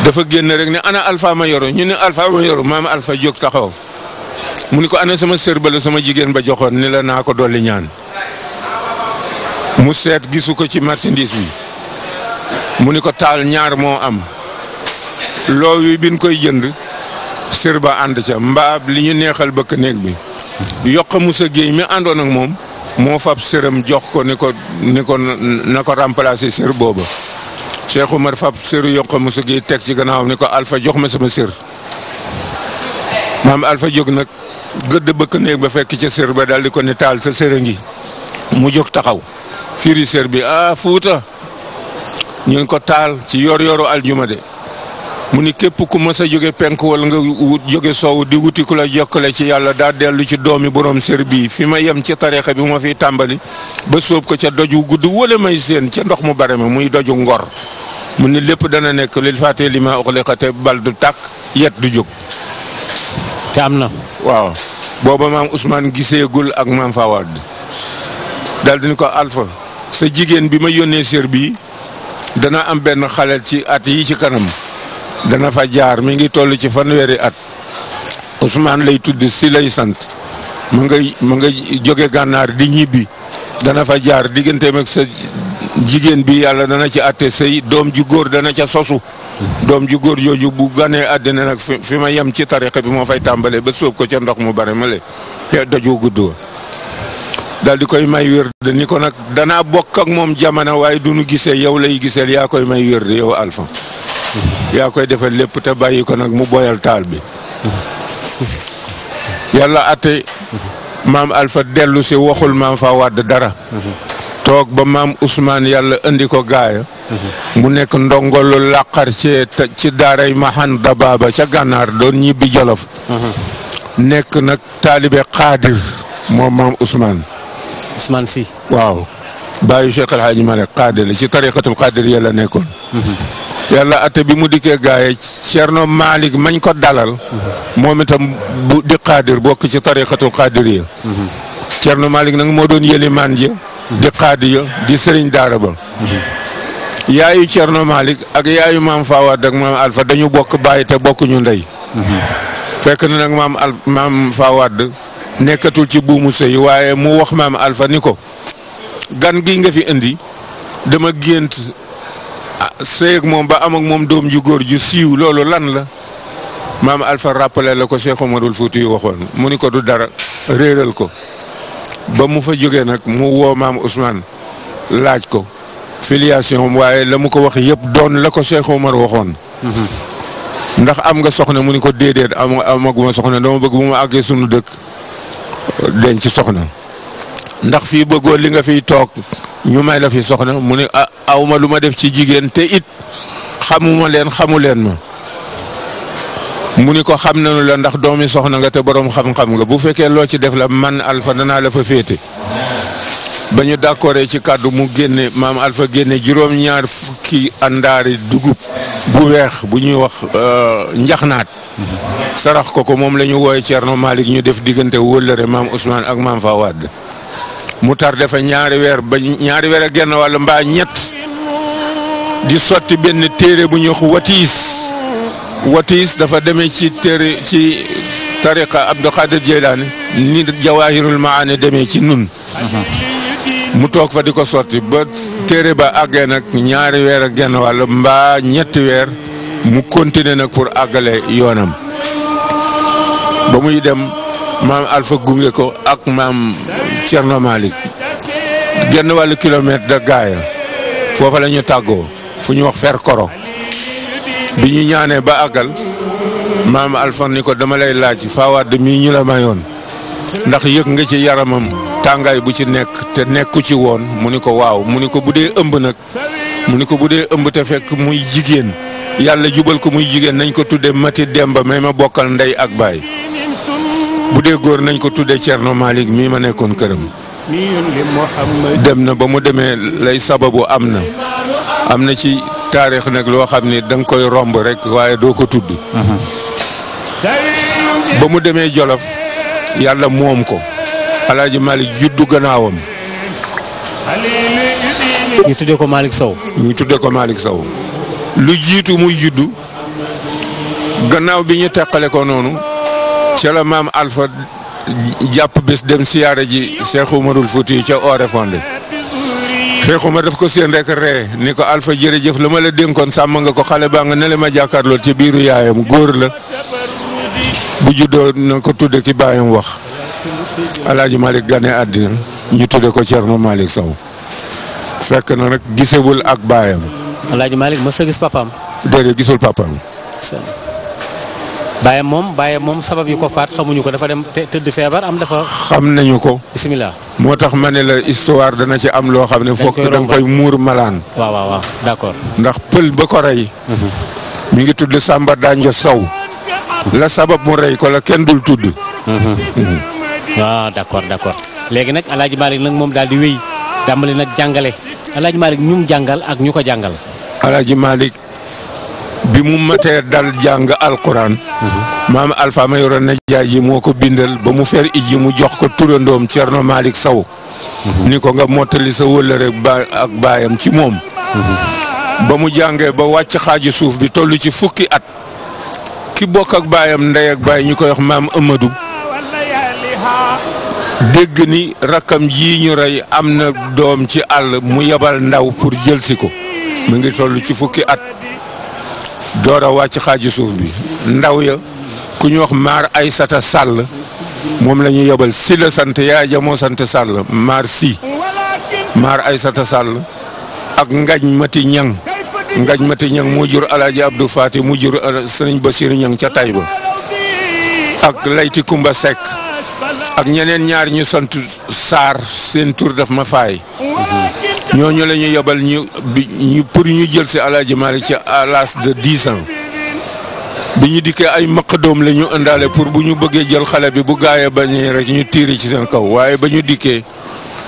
dafa génn rek ne ana Alpha Mayoro ñu ne Alpha Mayoro maam Alpha jóg taxaw mu ni ko ana sama sër ba la sama jigéen ba joxoon ni la naa ko dolli ñaan mu seet gisu ko ci marchandise bi mu ni ko taal ñaar moo am loo wi bin koy jënd sër ba ànd ca mbaa li ñu neexal bëkk néeg bi yokk Moussa Gueye mi àndoon ak moom moo fab sëram jox ko ni ko na ko remplacer sër booba Cheikh Oumar fab sëru yokk Moussa Gueye teg ci gannaawam ni ko Alpha jox ma sama sër maam Alpha jóg nag gëdd bëkk néeg ba fekk ca sër ba daal di ko ne taal sa sër a ngi mu jóg taxaw firi sër bi Fuuta ñu ngi ko taal ci yor-yoru aljuma de mu ni képp ku mës a jóge penk wala nga jóge soow di wuti ku la jokkale ci yàlla daa dellu ci doomi borom sër bii fi ma yem ci tarixa bi ma fiy tàmbali ba sóob ko ca doju gudd wala may seen ca ndox mu bare ma muy doju ngor mu ni lépp dana nekk lil faatee li ma uxliqa te bal du tàkk yet du jóg. te am na. waaw booba maam Ousmane giseegul ak maam Fawad daal di ni ko Alpha sa jigéen bi ma yónnee sër bii dana am benn xaleel ci at yi ci kanam. dana fa jaar mi ngi toll ci fanweeri at Ousmane lay tudd si lay sant ma nga jóge gànnaar di ñibbi dana fa jaar digganteem ak sa jigéen bi yàlla dana ci àtte sëy doom ju góor dana ca sosu doom ju góor jooju bu ganee àddina nag fi ma yem ci tariqa bi moo fay tàmbalee ba sóob ko ca ndox mu bare ma le dajoo gudd daal di koy may wér de ni ko nag danaa bokk ak moom jamono waaye du nu gisee yow lay giseel yaa koy may wér de yow Alpha yaa koy defal lépp te bàyyi ko nag mu boyal taal bi yàlla ate maam Alpha dellu si waxul maam Fawad dara toog ba maam Ousmane yàlla indi ko gaaya mu nekk ndongolu làqar ci daaray Mahan Dababa ca gànnaar doon ñibbi Jolof nekk nag taalibe xaadir moom maam Ousmane si waaw bàyyi Cheikh El Hadji Malick xaadir la ci tariqatul xaadir yàlla nekkoon yàlla ate bi mu dikkee gaaye Cerno Malick mañ ko dalal moom itam bu di xaadir bokk ci tariqatul xaadir ya Cerno Malick nag moo doon yëlimaan ji di xaadir ya di sëriñ daara ba yaayu Cerno Malick ak yaayu maam Fawad ak maam Alpha dañu bokk bàyyi te bokkuñu ndey fekk na nag maam Fawad nekkatul ci buumu sëy waaye mu wax maam Alpha ni ko gan gi nga fi indi dama gént sëy ak moom ba am ak moom doom ju góor ju siiw loolu lan la maam Alpha rappelé la ko Cheikh Omarul Fouti waxoon mu ni ko du dara réeral ko ba mu fa jógee nag mu woo maam Ousmane laaj ko filiation waaye la mu ko wax yëpp doon la ko Cheikh Omar waxoon ndax am nga soxna mu ni ko déedéet amaguma soxna dama bëgg bu ma àggee sunu dëkk denc soxna ndax fii bëggoo li nga fiy toog ñu may la fi soxna mu ne awma lu ma def ci jigéen te it xamuma leen xamu leen ma mu ni ko xam nañu la ndax doomi soxna nga te borom xam-xam nga bu fekkee loo ci def la man Alpha danaa la fa féete ba ñu d'accordé ci kàddu mu génne maam Alpha génne juróom-ñaar fukki àndaari dugub bu weex bu ñuy wax njaxnaat sarax ko moom la ñu wooye Cerno Malick ñu def diggante wëllëre maam Ousmane ak maam Fawad mu tar dafa ñaari weer a genn wàll mbaa ñett di sotti benn téere bu ñuy wax watiis dafa demee ci téere ci tariqa Abdou Khadir Jeylaani ni Jawahirul Maani demee ci nun mu toog fa di ko sotti ba téere ba àggee nag ñaari weer a genn wàll mbaa ñetti weer mu continuer nag pour àggale yoonam ba muy dem maam Alpha gunge ko ak maam Cerno Malick genn wàllu kilomètre de gaaya foofa la ñu tàggoo fu ñu wax fer koro bi ñu ñaanee ba àggal maam Alpha ni ko dama lay laaj Fawad mii ñu la mayoon ndax yëg nga ci yaramam tàngaay bu ci nekk te nekku ci woon mu ni ko waaw mu ni ko bu dee ëmb nag mu ni ko bu dee ëmb te fekk muy jigéen yàlla jubal ko muy jigéen nañ ko tudde Mati Demba may ma bokkal ndey ak baay bu dee góor nañ ko tudde Cerno Malick mii ma nekkoon këram dem na ba mu demee lay sababu am na ci taarix nag loo xam ni da nga koy romb rek waaye doo ko tudd ba mu demee Jolof yàlla moom ko Alaaji Malick juddu gannaawam ñu tuddee ko Malick Sow lu jiitu muy juddu gannaaw bi ñu teqale ko noonu ca la maam Alpha jàpp bés dem siyaare ji Cheikh Oumarul Fouti ca Oréfondé Cheikh Oumar daf ko seen rek ree ni ko Alpha jërëjëf la ma la dénkoon sàmm nga ko xale baa nga ne le ma jàkkaarloo ci biiru yaayam góor la bu juddoo na ko tudde ki baayam wax Alaaji Malick gane àddina ñu tudde ko Cerno Malick Sow fekk na nag gisewul ak baayam Alaaji Malick mos a gis papaam déedéet gisul papaam bàyyam moom sabab yi ko faat xamuñu ko dafa dem tëdd feebar am dafa. xam nañu ko. bisimilah. moo tax ma ne la histoire dana ci am loo xam ne fokk da nga koy muur malaan. waaw d'accord. ndax pël ba ko rey. mi ngi tudd Samba Danjo Sow. la sabab mu rey ko la kenn dul tudd. waaw d'accord léegi nag El Hadj Malick nag moom daal di wéy tàmbali nag jàngale El Hadj Malick ñu jàngal ak ñu ko jàngal. El Hadj Malick bi mu matee dal jàng alquran. maam Alpha Mayoro Najaay ji moo ko bindal ba mu fer ijji mu jox ko turandoom Thierno Malick Sow. ni ko nga mottali sa wëllëre ak baayam ci moom. ba mu jàngee ba wàcc xaaju suuf bi toll ci fukki at. ki bokk ak baayam ndey ak baay ñu koy wax maam Amadou. dégg ni rakkam ji ñu rey am na doom ci àll mu yebal ndaw pour jël si ko. mu ngi toll ci fukki at. door a wàcc xaaju suuf bi ndaw ya ku ñu wax maar Aysata Sall moom la ñu yebal si la sant yaay ja moo sant Sall maar Aysata Sall ak ngañ mati ñang moo jur Alaaji Abdou Fati mu jur Sëriñ Basiru ñang ca Tayba ak Layti Kumba Seck ak ñeneen ñaar ñu sant Saar seen tur daf ma faay ñooñu la ñu yebal ñu pour ñu jël si Alaaji Malick ci à l'âge de 10 ans bi ñu dikkee ay maqadoom la ñu indaale pour bu ñu bëggee jël xale bi bu gaayee bañee rek ñu tiiri ci seen kaw waaye ba ñu dikkee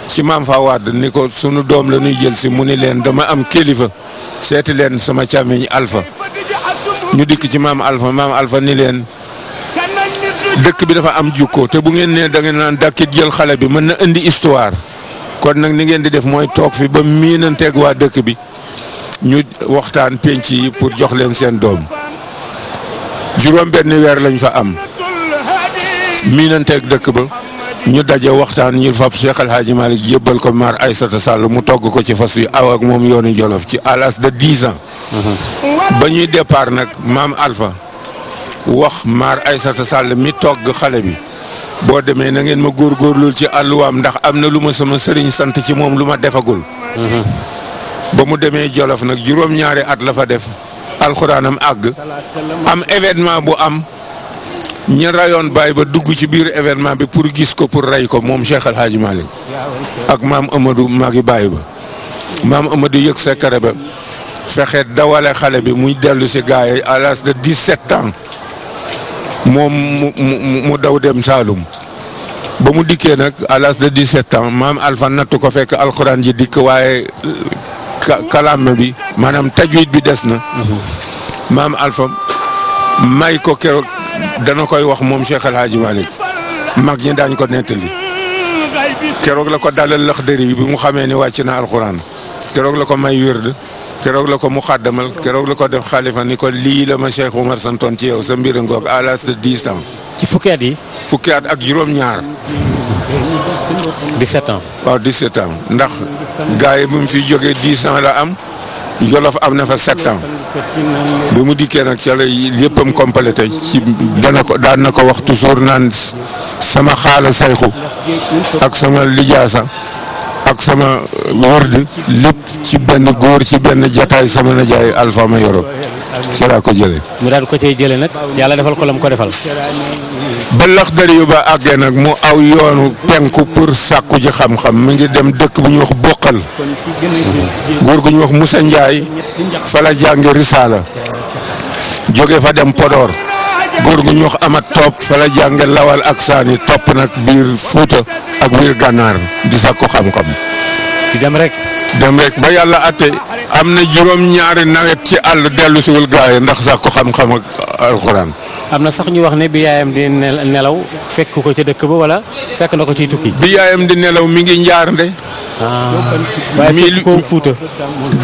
ci maam fa wadd ni ko sunu doom la ñuy jël si mu ni leen dama am kilifa seeti leen sama càmmiñ Alpha ñu dikk ci maam Alpha ni leen dëkk bi dafa am jukko te bu ngeen nee da ngeen naan dàkkit jël xale bi mën na indi histoire kon nag ni ngeen di def mooy toog fi ba miinanteeg waa dëkk bi ñu waxtaan penc yi pour jox leen seen doom juróom benn weer lañ fa am miinanteeg dëkk ba ñu daje waxtaan ñu fab Cheikh El Hadj Malick jébbal ko maar Aysata Sall mu togg ko ci fas wi aw ak moom yoonu Jolof ci à l'âge de 10 ans. ba ñuy départ nag maam Alpha wax maar Aysata Sall mi togg xale bi. boo demee na ngeen ma góorgóorlul ci àlluwaam ndax am na lu ma sama sëriñ sant ci moom lu ma defagul. ba mu demee Jolof nag juróom-ñaari at la fa def alxuraanam àgg am événement bu am ñi rayoon baay ba dugg ci biir événement bi pour gis ko pour rey ko moom Cheikh El Hadj Malick ak maam Amadou magi baay ba maam Amadou yëg secret ba fexe dawale xale bi muy dellu si gaay yi à l'âge de 17 ans. moom mu daw dem Saalum ba mu dikkee nag à l'âge de 17 ans maam Alpha nattu ko fekk alxuraan ji dikk waaye kalaame bi maanaam tajwid bi des na. maam Alpha may ko keroog dana koy wax moom Cheikh El Hadj Malick mag ñi daañ ko nettali keroog la ko dalal Laxdari bi mu xamee ni wàcc na alxuraan keroog la ko may wérd keroog la ko mu xàddamal keroog la ko def xalifa ni ko lii la ma Cheikh Oumar santoon ci yow sa mbir ngoog à l'âge de 10 ans. ci fukki at yi. fukki at ak juróom-ñaar. 17 ans. waaw 17 ans ndax gars yi bu mu fi jógee 10 ans la am Jolof am na fa 7 ans bi mu dikkee nag ca la yëppam complété ci daan na ko wax toujours naan sama xaala sayxu ak sama lijaasa ak sama wërd lépp ci benn góor ci benn jataay sama najaay Alpha Mayoro ci laa ko jëlee. mu daal ko cay jëlee nag yàlla defal ko lam ko defal. ba Laxdari yu ba àggee nag mu aw yoonu penku pour sàkku ji xam-xam mi ngi dem dëkk bu ñuy wax Boqal góor gu ñuy wax Moussa Ndiaye fa la jànge risaala jóge fa dem Podor góor gu ñuy wax Amat Topp fa la jànge lawal ak saani topp nag biir Fuuta ak biir Gànnaar di sàkku xam-xam. di dem rek ba yàlla atte am na juróom-ñaari nawet ci àll dellu siwul gaay ndax sàkku xam-xam ak alxuraan. am na sax ñu wax ne bi yaayam di nelaw fekk ko ca dëkk ba wala fekk na ko ciy tukki. bi yaayam di nelaw mi ngi njaarnde. waaye fekk ko Fuuta.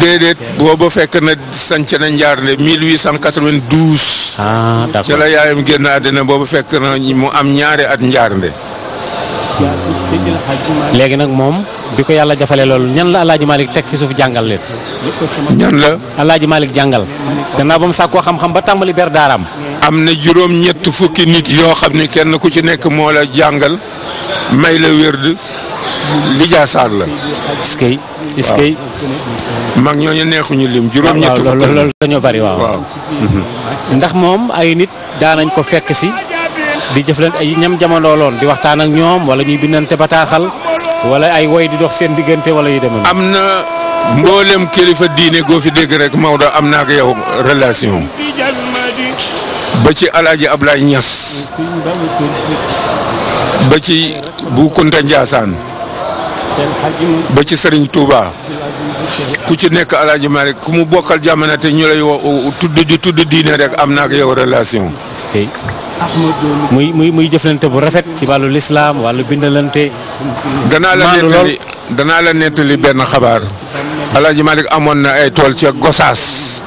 déedéet booba fekk na sanc na njaarnde 1892. d'accord ca la yaayam génn àddina boobu fekk na mu am ñaari at njaarnde. léegi nag moom bi ko yàlla jafalee loolu ñan la El Hadj Malick teg fi suuf jàngal leen. ñan la. El Hadj Malick jàngal. gannaaw ba mu sàkkoo xam-xam ba tàmbali ber daaraam. am na juróom-ñett fukki nit yoo xam ne kenn ku ci nekk moo la jàngal may la wérd lijaasaar la. est-ce que mag ñooñu neexuñu lim juróom-ñett fukk loolu dañoo bari waaw. ndax moom ay nit daanañ ko fekk si di jëflante ay ñam jamono loon di waxtaan ak ñoom wala ñuy bindante bataaxal wala ay woy di dox seen diggante wala yu demee. am na mboolem kilifa diine goo fi dégg rek Maodo am naa ak yow relation ba ci Alaaji Ablaye Niass ba ci Bu Kunta Ndiassane ba ci Serigne Touba ku ci nekk Alaaji Malick ku mu bokkal jamono te ñu lay tudd diine rek am naa ak yow relation. muy jëflante bu rafet ci wàllu lislaam wàllu bindalante. danaa la nettali benn xabaar. Alaaji Malick amoon na ay tool ca Gosaas.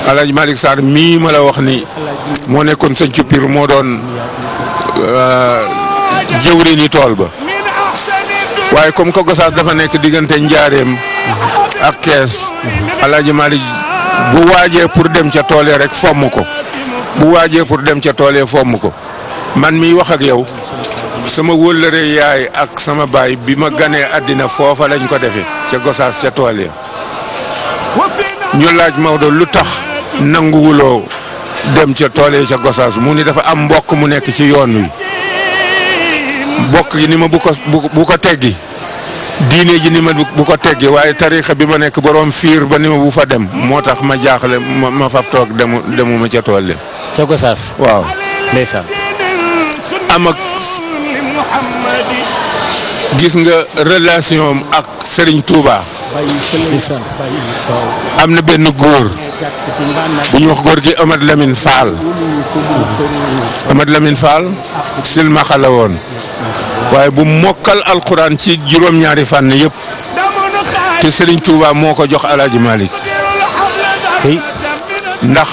Alaaji Malick Sarr mii ma la wax ni moo nekkoon sëñ ci Pire moo doon jëwriñu tool ba. waaye comme que Gosaas dafa nekk diggante Njaareem ak Kees Alaaji Malick bu waajee pour dem ca tool rek fomm ko man miy wax ak yow sama wëllëre yaay ak sama baay bi ma ganee àddina foofa lañ ko defee ca Gosaas ca tool ya ñu laaj Maodo lu tax nanguwuloo dem ca tool ya ca Gosaas mu ni dafa am mbokk mu nekk ci yoon wi mbokk gi ni ma bu ko teggi diine ji ni ma bu ko teggi waaye tariixa bi ma nekk borom fiir ba ni ma bu fa dem moo tax ma jaaxle ma faf toog demuma ca tool ya ca Gosaas waaw ndeysaan am ak gis nga relation ak Serigne Touba am na benn góor bu ñu wax góor gi Amad Lamine Fall silmaxa la woon waaye bu mokkal alquran ci juróom-ñaari fànn yëpp te Serigne Touba moo ko jox Alaaji Malick ndax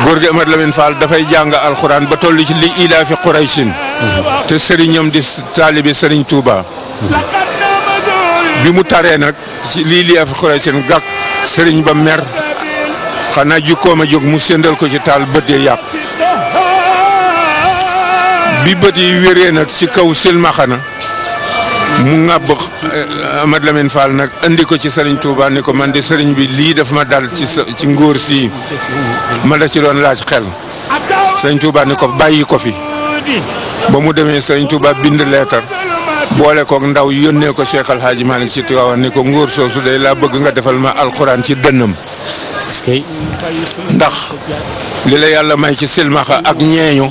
góor gi Amad Lamine Fall dafay jàng alquran ba toll ci li ilaafi Qurayshin te sëriñam di taalibi Serigne Touba bi mu taree nag ci lii ilaafi Qurayshin gàkk sëriñ ba mer xanaa jikkoom a jóg mu séndal ko ci taal bët yi yàq bi bët yi wéree nag ci kaw silmaxana mu ŋàbb Amad Lamine Fall nag andi ko ci Serigne Touba ni ko man di sëriñ bi lii daf ma dal ci ngóor sii ma la ci doon laaj xel Serigne Touba ni ko bàyyi ko fi ba mu demee Serigne Touba bind leetar boole koog ndaw yónnee ko Cheikh Al Hadji Malick ci Tiwaawan ni ko ngóor soosu day laa bëgg nga defal ma alxuraan ci dënnam ndax li la yàlla may ci silmaxa ak ñeeñu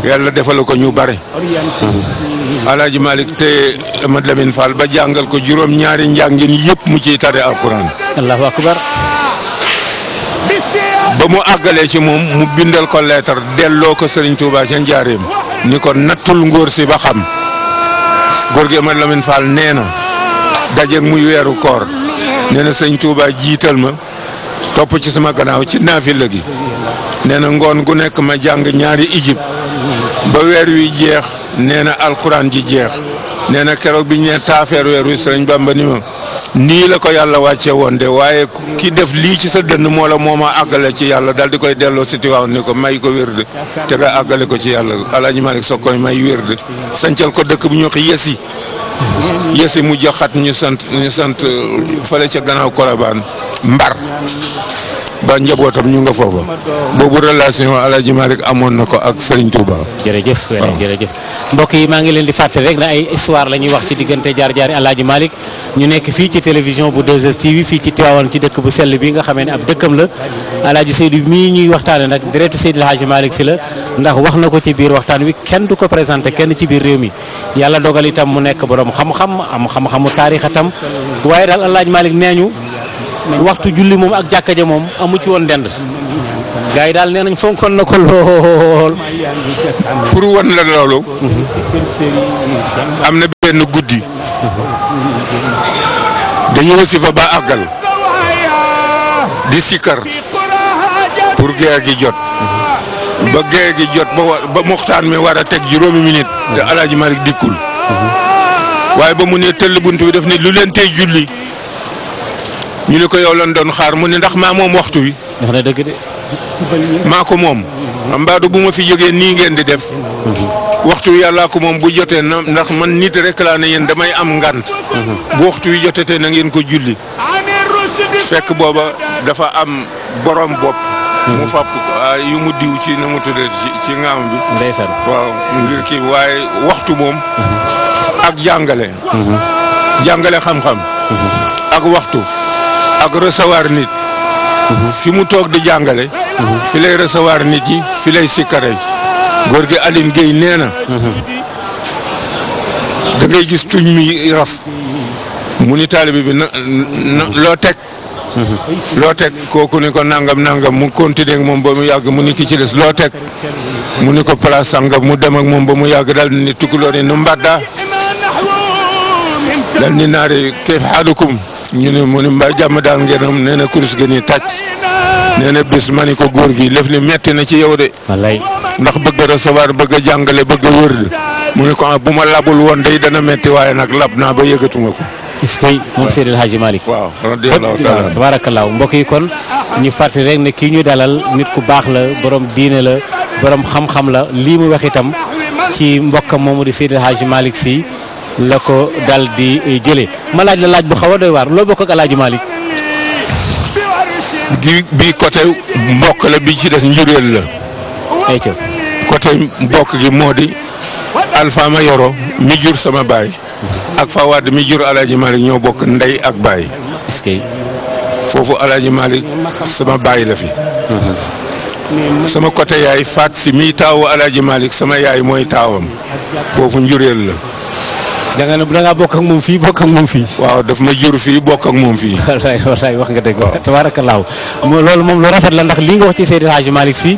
yàlla defal ko ñu bare Alaaji Malick te Amad Lamine Fall ba jàngal ko juróom-ñaari njàngin yëpp mu ciy tare alxuraan allahu akbar ba mu àggalee ci moom mu bindal ko leetar delloo ko Serigne Touba ca Njaareem ni ko nattul ngóor si ba xam góor gi Amad Lamine Fall nee na dajeeg muy weeru koor nee na Serigne Touba jiital ma topp ci sama gannaaw ci naafila gi nee na ngoon gu nekk ma jàng ñaari ijib ba weer wi jeex nee na alxuraan ji jeex nee na keroog bi ñu nee taafeer weer wi Sëriñ Bamba ni ma nii la ko yàlla wàcce woon de waaye ki def lii ci sa dënn moo la moo ma àggale ci yàlla dal di koy delloo si Tiwaawan ni ko may ko wérd te nga àggale ko ci yàlla Alaaji Malick soog koy may wérd sancal ko dëkk bu ñu wax yesi mu joxat ñu sant fële ca gannaaw Kolobaan Mbar ba njabootam ñu nga foofa boobu relation Alaaji Malick amoon na ko ak Serigne Touba. jërëjëf jërëjëf mbokk yi maa ngi leen di fàttali rek na ay histoire la ñuy wax ci diggante jaar-jaari Alaaji Malick ñu nekk fii ci télévision bu 2STV fii ci Tivaouane ci dëkk bu sell bi nga xamee ne ab dëkkam la Alaaji Seydou mii ñuy waxtaane nag deretu Seydil Hadji Malick si la ndax wax na ko ci biir waxtaan wi kenn du ko présenté kenn ci biir réew mi yàlla dogal itam mu nekk borom xam-xam am xam-xamu taarixatam waaye daal Alaaji Malick nee ñu waxtu julli moom ak jàkka ja moom amu ci woon dend gars yi daal nee nañ fonkoon na ko lool. pour wan la loolu am na benn guddi dañu wasifa ba àggal di sikkar pour gee gi jot ba gee gi jot ba muxtaan mi war a teg juróomi minute te Alaaji Malick dikkul waaye ba mu ne tëll bunt bi daf ne lu leen tey julli ñu ne ko yow lan doon xaar mu ne ndax maa moom waxtu wi. wax na dëgg de. maa ko moom. mbaadu bu ma fi jógee nii ngeen di def. waxtu wi yàllaa ko moom bu jotee na ndax man nit rek laa ne yéen damay am ngant. bu waxtu wi jotetee na ngeen ko julli. fekk booba dafa am borom bopp. mu fàpp yu mu diw ci na mu tuddee ci ngaam bi. ndeysaan waaw ngir kii waaye waxtu moom. ak jàngale. jàngale xam-xam. ak waxtu. ak recevoir nit. fi mu toog di jàngale. fi lay recevoir nit yi fi lay sikkare. góor gi Aline Gueye nee na. da ngay gis tuñ mi raf. mu ni taalibe bi na loo teg. loo teg kooku ni ko nangam mu continuer ak moom ba mu yàgg mu ni ki ci des loo teg. mu ni ko place sangam mu dem ak moom ba mu yàgg daal ni tukuloo ni nu mbadda. dal ni naari kayf haalukum ñu ne mu ni mbaa jàmm daal ngeen nee na kurus gi nii tàcc. nee na bis ma ni ko góor gi lëf ni metti na ci yow de. wallaay ndax bëgg a recevoir bëgg a jàngale bëgg a wër mu ni ko bu ma labul woon day dana metti waaye nag lab naa ba yëgatuma ko. est-ce que moom Seydi El Hadji Malick. waaw radiyallahu taala tabaarakallaahu mbokk yi kon ñu fàttali rek ne kii ñu dalal nit ku baax la borom diine la borom xam-xam la lii mu wax itam ci mbokkam moomu di Seydi El Hadji Malick Sy la ko dal di jëlee ma laaj la laaj bu xaw a doy waar loo bokk ak El Hadji Malick. bi côté mbokk la bi ci des njureel la. ayca côté mbokk gi moo di Alpha ma yoro mi jur sama baay. ak Fawad mi jur El Hadji Malick ñoo bokk ndey ak baay. est-ce que. foofu El Hadji Malick sama baay la fi. sama côté yaay Faat si mi taawu El Hadji Malick sama yaay mooy taawam. foofu njureel la. da ngaa bokk ak moom fii bokk ak moom fii. waaw daf ma jur fii bokk ak moom fii. wallaay wax nga dëgg. waaw tabaarakallaahu loolu moom lu rafet la ndax li nga wax ci Seydi El Hadji Malick Sy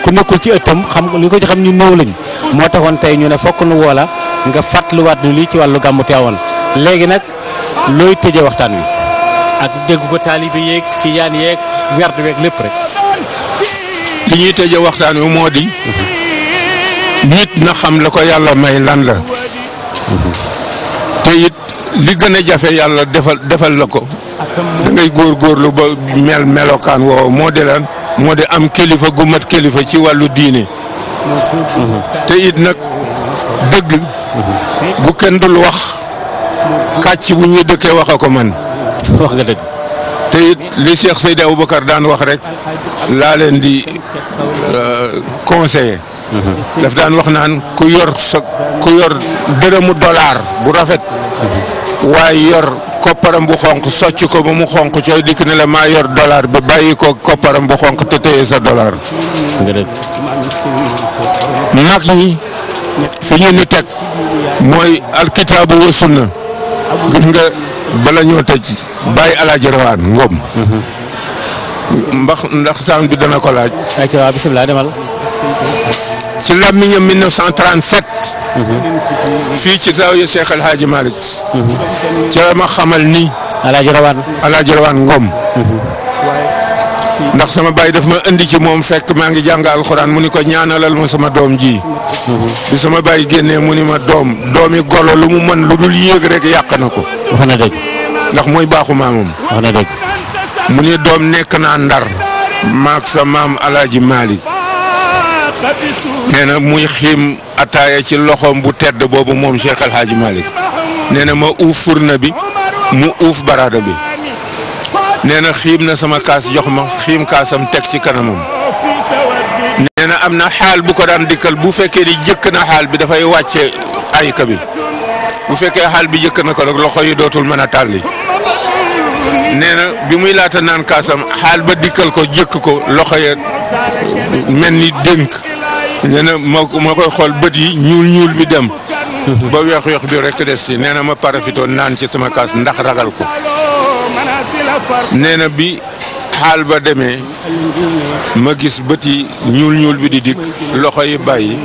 ku nekkul ci ëttam xam li ko ci xam ñu néew lañ moo taxoon tey ñu ne fokk nu woola nga fàttaliwaat nu lii ci wàllu gàmmu Tiwaawan léegi nag looy tëjee waxtaan wi ak dégg ko taalibe yeeg ci yaan yeeg werd weeg lépp rek. li ñuy tëjee waxtaan wi moo di. nit na xam la ko yàlla may lan la. te it li gën a jafe yàlla defal la ko. da ngay góorgóorlu ba melokaan woowu moo di lan moo di am kilifa gu mat kilifa ci wàllu diine. te it nag dëgg. bu kenn dul wax. kàcc bu ñuy dëkkee wax a ko man. wax nga dëgg. te it li Cheikh Seydi Aboubacar daan wax rek laa leen di conseiller. daf daan wax naan ku yor dërëmu dollar bu rafet. waaye yor kopparam bu xonq socc ko ba mu xonq cooy dikk ne la maa yor dollar ba bàyyi ko kopparam bu xonq te téye sa dollar. mag ñi fi ñu ni teg mooy alkitaabu wa sunna gis nga bala ñoo tëj bàyyi Alaaji Rawaan Ngom. ndax temps bi dana ko laaj. ayca bisimilah demal. ci làmmiñam 1937. fii ci zaawiya Cheikh El Hadji Malick. ci la ma xamal ni. Alaaji Rawaan Ngom. ndax sama baay daf ma indi ci moom fekk maa ngi jàng alxuraan mu ni ko ñaanalal ma sama doom ji. bi sama baay génnee mu ni ma doomi golo lu mu mën lu dul yéeg rek yàq na ko. wax na dëgg. ndax mooy baaxu maamam. wax na dëgg. mu ni doom nekk naa ndar. maag sa maam Alaaji Malick. nee na muy xiim ataaya ci loxoom bu tedd boobu moom Cheikh El Hadji Malick. nee na ma uuf furna bi mu uuf baraada bi. nee na xiim na sama kaas jox ma xiim kaasam teg ci kanamam. nee na am na xaal bu ko daan dikkal bu fekkee ni jëkk na xaal bi dafay wàcce ayka bi bu fekkee xaal bi jëkk na ko rek loxo yi dootul mën a tàlli. nee na bi muy laata naan kaasam xaal ba dikkal ko jëkk ko loxo ya mel ni dénk. nee na ma koy xool bët yi ñuul bi dem. ba weex bi rek des ci nee na ma parafitoon naan ci sama kaas ndax ragal ko. nee na bi xaal ba demee ma gis bët yi ñuul bi di dikk loxo yi bàyyi.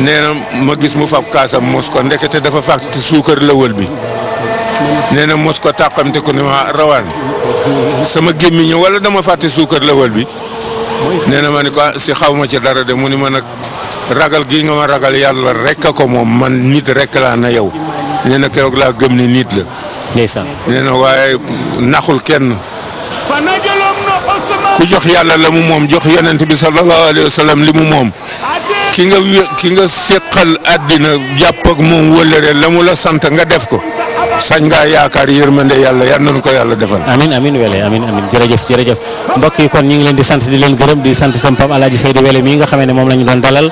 nee na ma gis mu fab kaasam mos ko ndekete dafa fàtte suukar lëwal bi. nee na mos ko tàqamte ko ne ma Rawaan sama gémmiñ wala dama fàtte suukar lëwal bi. nee na ma ni ko si xaw ma ci dara de mu ni ma nag ragal gi nga ma ragal yàlla rek a ko moom man nit rek laa na yow. nee na keroog laa gëm ne nit la. ndeysaan. nee na waaye naxul kenn. ku jox yàlla la mu moom jox yonent bi sallallahu alayhi wa sallam li mu moom. ki nga séqal àddina jàpp ak moom wëllëre la mu la sant nga def ko sañ ngaa yaakaar yërmande yàlla yal nañu ko yàlla defal. amiin Wele amiin jërëjëf mbokk yi kon ñu ngi leen di sant di leen gërëm di sant sam Pape Alaaji Seydou Wele mii nga xamee ne moom la ñu doon dalal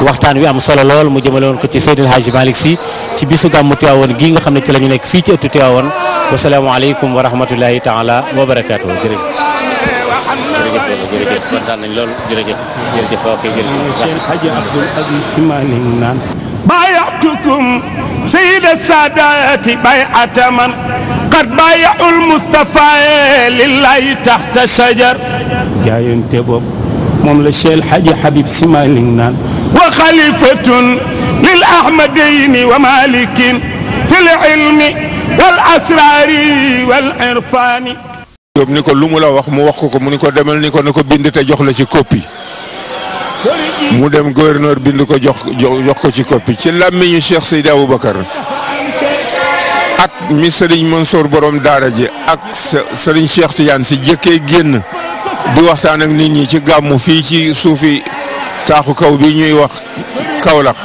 waxtaan wi am solo lool mu jëmale woon ko ci Seydil Hadji Malick Sy ci bisu gàmmu Tiwaawoon gii nga xam ne ci la ñu nekk fii ci ëttu Tiwaawoon wasalaamaaleykum wa rahmatullahi taala wa barakaatu jërëjëf kontaan nañ lool jërëjëf ok jërëjëf Cheikh Hadji Abdoul Aziz Sy Malick naan بايعتكم سيد السادات بيعة من قد بايعوا المصطفى لله تحت الشجر جاينت بوب موم لا شيخ الحاج حبيب Sy Malick نان وخليفة للأحمدين ومالك في العلم والأسرار والعرفان Jóob ni ko lu mu la wax mu wax ko mu ni ko demal ni ko bind te jox la ci copie mu dem gouverneur bind ko jox ko ci copie ci làmmiñu Cheikh Seydi Aboubacar at mi Serigne Mansour borom daara ji ak Serigne Cheikh Tidiane si jëkkee génn di waxtaan ak nit ñi ci gàmmu fii ci suufi taaxu kaw bi ñuy wax Kaolack